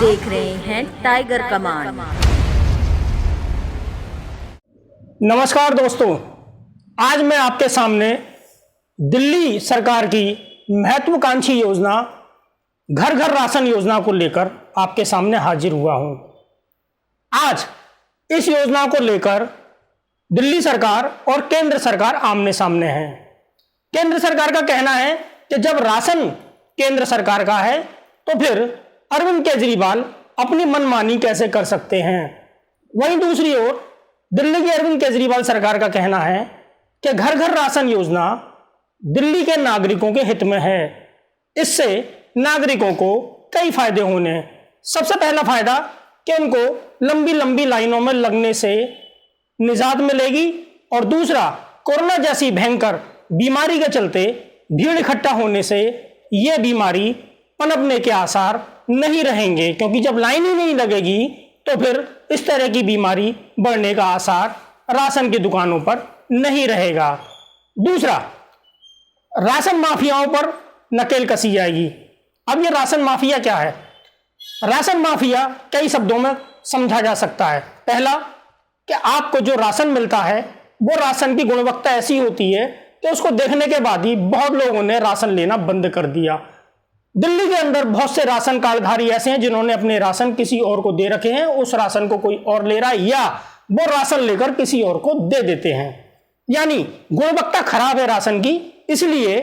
देख रहे हैं टाइगर कमान। नमस्कार दोस्तों, आज मैं आपके सामने दिल्ली सरकार की महत्वाकांक्षी योजना घर घर राशन योजना को लेकर आपके सामने हाजिर हुआ हूं। आज इस योजना को लेकर दिल्ली सरकार और केंद्र सरकार आमने सामने हैं। केंद्र सरकार का कहना है कि जब राशन केंद्र सरकार का है तो फिर अरविंद केजरीवाल अपनी मनमानी कैसे कर सकते हैं। वहीं दूसरी ओर दिल्ली की अरविंद केजरीवाल सरकार का कहना है कि घर घर राशन योजना दिल्ली के नागरिकों के हित में है। इससे नागरिकों को कई फायदे होने। सबसे पहला फायदा कि उनको लंबी लंबी लाइनों में लगने से निजात मिलेगी, और दूसरा कोरोना जैसी भयंकर बीमारी के चलते भीड़ इकट्ठा होने से यह बीमारी पनपने के आसार नहीं रहेंगे, क्योंकि जब लाइन ही नहीं लगेगी तो फिर इस तरह की बीमारी बढ़ने का आसार राशन की दुकानों पर नहीं रहेगा। दूसरा, राशन माफियाओं पर नकेल कसी जाएगी। अब ये राशन माफिया क्या है? राशन माफिया कई शब्दों में समझा जा सकता है। पहला कि आपको जो राशन मिलता है वो राशन की गुणवत्ता ऐसी होती है कि उसको देखने के बाद ही बहुत लोगों ने राशन लेना बंद कर दिया। दिल्ली के अंदर बहुत से राशन कार्डधारी ऐसे हैं जिन्होंने अपने राशन किसी और को दे रखे हैं, उस राशन को कोई और ले रहा है या वो राशन लेकर किसी और को दे देते हैं। यानी गुणवत्ता खराब है राशन की, इसलिए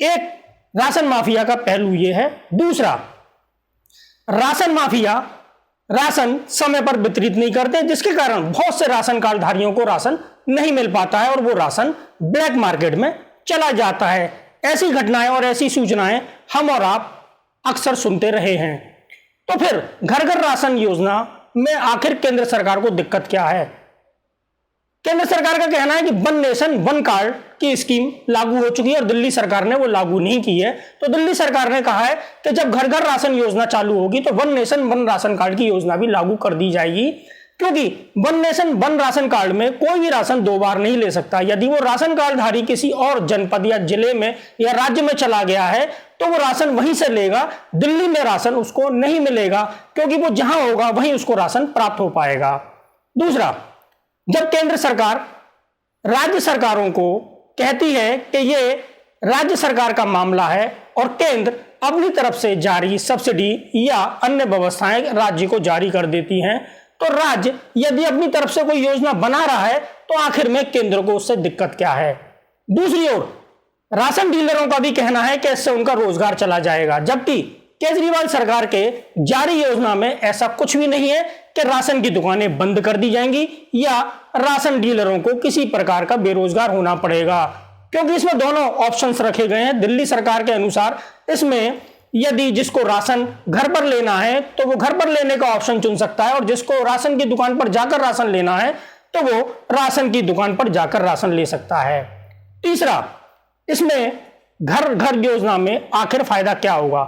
एक राशन माफिया का पहलू ये है। दूसरा, राशन माफिया राशन समय पर वितरित नहीं करते, जिसके कारण बहुत से राशन कार्डधारियों को राशन नहीं मिल पाता है और वो राशन ब्लैक मार्केट में चला जाता है। ऐसी घटनाएं और ऐसी सूचनाएं हम और आप अक्सर सुनते रहे हैं। तो फिर घर घर राशन योजना में आखिर केंद्र सरकार को दिक्कत क्या है? केंद्र सरकार का कहना है कि वन नेशन वन कार्ड की स्कीम लागू हो चुकी है और दिल्ली सरकार ने वो लागू नहीं की है। तो दिल्ली सरकार ने कहा है कि जब घर घर राशन योजना चालू होगी तो one nation one ration card की योजना भी लागू कर दी जाएगी, क्योंकि one nation one ration card में कोई भी राशन दो बार नहीं ले सकता। यदि वो राशन कार्डधारी किसी और जनपद या जिले में या राज्य में चला गया है तो वो राशन वहीं से लेगा, दिल्ली में राशन उसको नहीं मिलेगा, क्योंकि वो जहां होगा वहीं उसको राशन प्राप्त हो पाएगा। दूसरा, जब केंद्र सरकार राज्य सरकारों को कहती है कि ये राज्य सरकार का मामला है और केंद्र अपनी तरफ से जारी सब्सिडी या अन्य व्यवस्थाएं राज्य को जारी कर देती हैं, तो राज्य यदि अपनी तरफ से कोई योजना बना रहा है तो आखिर में केंद्र को उससे दिक्कत क्या है? दूसरी ओर राशन डीलरों का भी कहना है कि इससे उनका रोजगार चला जाएगा, जबकि केजरीवाल सरकार के जारी योजना में ऐसा कुछ भी नहीं है कि राशन की दुकानें बंद कर दी जाएंगी या राशन डीलरों को किसी प्रकार का बेरोजगार होना पड़ेगा, क्योंकि इसमें दोनों ऑप्शंस रखे गए हैं। दिल्ली सरकार के अनुसार इसमें यदि जिसको राशन घर पर लेना है तो वो घर पर लेने का ऑप्शन चुन सकता है, और जिसको राशन की दुकान पर जाकर राशन लेना है तो वो राशन की दुकान पर जाकर राशन ले सकता है। तीसरा, इसमें घर घर योजना में आखिर फायदा क्या होगा?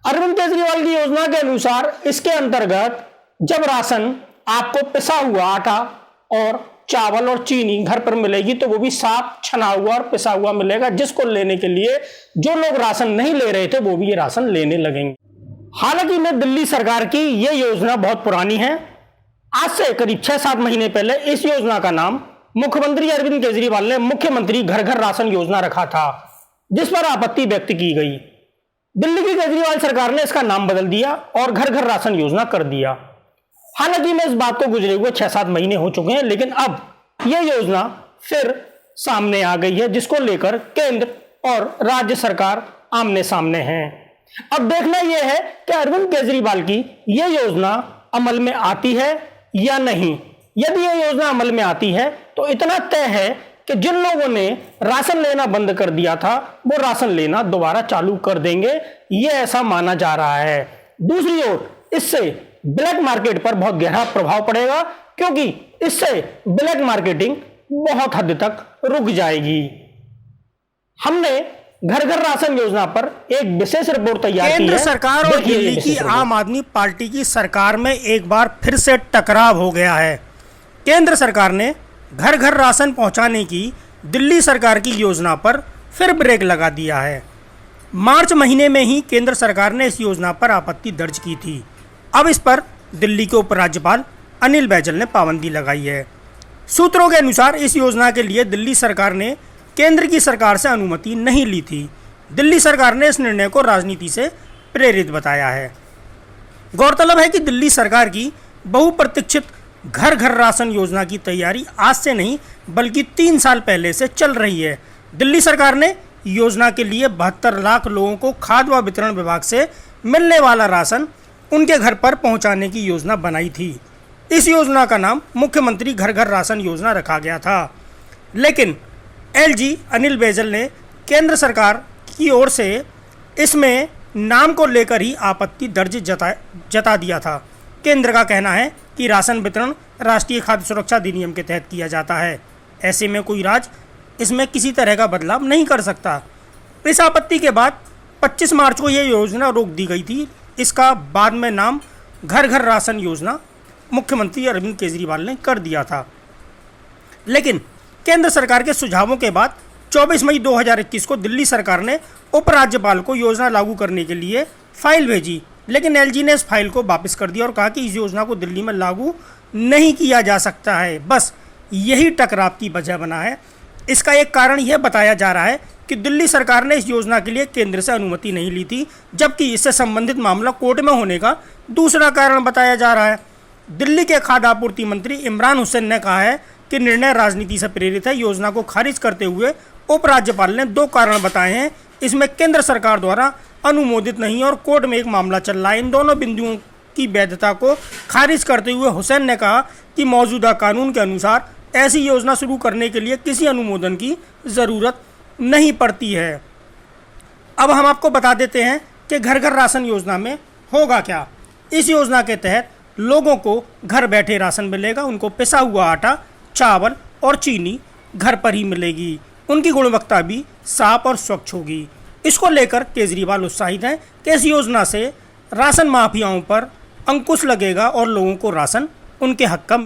अरविंद केजरीवाल की योजना के अनुसार इसके अंतर्गत जब राशन आपको पिसा हुआ आटा और चावल और चीनी घर पर मिलेगी तो वो भी साफ छना हुआ और पिसा हुआ मिलेगा, जिसको लेने के लिए जो लोग राशन नहीं ले रहे थे वो भी ये राशन लेने लगेंगे। हालांकि में दिल्ली सरकार की ये योजना बहुत पुरानी है। आज से करीब 6-7 महीने पहले इस योजना का नाम मुख्यमंत्री अरविंद केजरीवाल ने मुख्यमंत्री घर घर राशन योजना रखा था, जिस पर आपत्ति व्यक्त की गई। दिल्ली की केजरीवाल सरकार ने इसका नाम बदल दिया और घर घर राशन योजना कर दिया। हालांकि मैं इस बात को गुजरे हुए 6-7 महीने हो चुके हैं, लेकिन अब यह योजना फिर सामने आ गई है, जिसको लेकर केंद्र और राज्य सरकार आमने सामने हैं। अब देखना यह है कि अरविंद केजरीवाल की यह योजना अमल में आती है या नहीं। यदि यह योजना अमल में आती है तो इतना तय है कि जिन लोगों ने राशन लेना बंद कर दिया था वो राशन लेना दोबारा चालू कर देंगे, यह ऐसा माना जा रहा है। दूसरी ओर इससे ब्लैक मार्केट पर बहुत गहरा प्रभाव पड़ेगा, क्योंकि इससे ब्लैक मार्केटिंग बहुत हद तक रुक जाएगी। हमने घर घर राशन योजना पर एक विशेष रिपोर्ट तैयार की है। केंद्र सरकार और दिल्ली की आम आदमी पार्टी की सरकार में एक बार फिर से टकराव हो गया है। केंद्र सरकार ने घर घर राशन पहुंचाने की दिल्ली सरकार की योजना पर फिर ब्रेक लगा दिया है। मार्च महीने में ही केंद्र सरकार ने इस योजना पर आपत्ति दर्ज की थी। अब इस पर दिल्ली के उपराज्यपाल अनिल बैजल ने पाबंदी लगाई है। सूत्रों के अनुसार इस योजना के लिए दिल्ली सरकार ने केंद्र की सरकार से अनुमति नहीं ली थी। दिल्ली सरकार ने इस निर्णय को राजनीति से प्रेरित बताया है। गौरतलब है कि दिल्ली सरकार की बहुप्रतीक्षित घर घर राशन योजना की तैयारी आज से नहीं बल्कि 3 साल पहले से चल रही है। दिल्ली सरकार ने योजना के लिए 72 लाख लोगों को खाद्य व वितरण विभाग से मिलने वाला राशन उनके घर पर पहुंचाने की योजना बनाई थी। इस योजना का नाम मुख्यमंत्री घर घर राशन योजना रखा गया था, लेकिन एलजी अनिल बैजल ने केंद्र सरकार की ओर से इसमें नाम को लेकर ही आपत्ति दर्ज जता दिया था। केंद्र का कहना है कि राशन वितरण राष्ट्रीय खाद्य सुरक्षा अधिनियम के तहत किया जाता है। ऐसे में कोई राज्य इसमें किसी तरह का बदलाव नहीं कर सकता। इस आपत्ति के बाद 25 मार्च को यह योजना रोक दी गई थी। इसका बाद में नाम घर घर राशन योजना मुख्यमंत्री अरविंद केजरीवाल ने कर दिया था। लेकिन केंद्र सरकार के सुझावों के बाद 24 मई 2021 को दिल्ली सरकार ने उपराज्यपाल को योजना लागू करने के लिए फाइल भेजी, लेकिन एलजी ने इस फाइल को वापस कर दिया और कहा कि इस योजना को दिल्ली में लागू नहीं किया जा सकता है। बस यही टकराव की वजह बना है। इसका एक कारण यह बताया जा रहा है कि दिल्ली सरकार ने इस योजना के लिए केंद्र से अनुमति नहीं ली थी, जबकि इससे संबंधित मामला कोर्ट में होने का दूसरा कारण बताया जा रहा है। दिल्ली के खाद्य आपूर्ति मंत्री इमरान हुसैन ने कहा है कि निर्णय राजनीति से प्रेरित है। योजना को खारिज करते हुए उपराज्यपाल ने 2 कारण बताए हैं। इसमें केंद्र सरकार द्वारा अनुमोदित नहीं और कोर्ट में एक मामला चल रहा है। इन दोनों बिंदुओं की वैधता को खारिज करते हुए हुसैन ने कहा कि मौजूदा कानून के अनुसार ऐसी योजना शुरू करने के लिए किसी अनुमोदन की ज़रूरत नहीं पड़ती है। अब हम आपको बता देते हैं कि घर घर राशन योजना में होगा क्या। इस योजना के तहत लोगों को घर बैठे राशन मिलेगा। उनको पिसा हुआ आटा, चावल और चीनी घर पर ही मिलेगी। उनकी गुणवत्ता भी साफ और स्वच्छ होगी। इसको लेकर केजरीवाल उत्साहित हैं कि इस योजना से राशन माफियाओं पर अंकुश लगेगा और लोगों को राशन उनके हक का